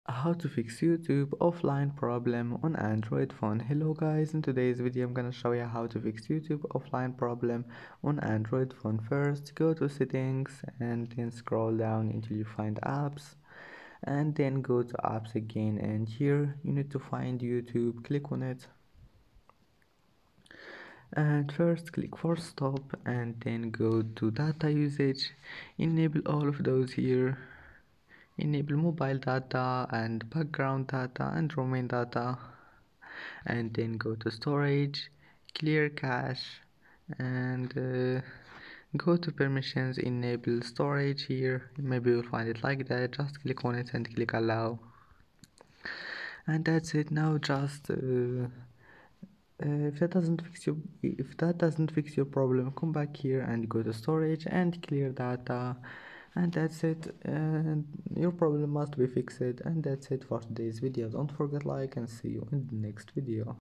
How to fix YouTube offline problem on Android phone. Hello guys, in today's video I'm gonna show you how to fix YouTube offline problem on Android phone. First, go to settings and then scroll down until you find apps, and then go to apps again, and here you need to find YouTube. Click on it, and first click for stop, and then go to data usage. Enable all of those here. Enable mobile data and background data and roaming data, and then go to storage, clear cache, and go to permissions, enable storage here. Maybe you'll find it like that. Just click on it and click allow, and that's it. Now just if that doesn't fix your problem, come back here and go to storage and clear data, and that's it. And your problem must be fixed, and that's it for today's video. Don't forget like and see you in the next video.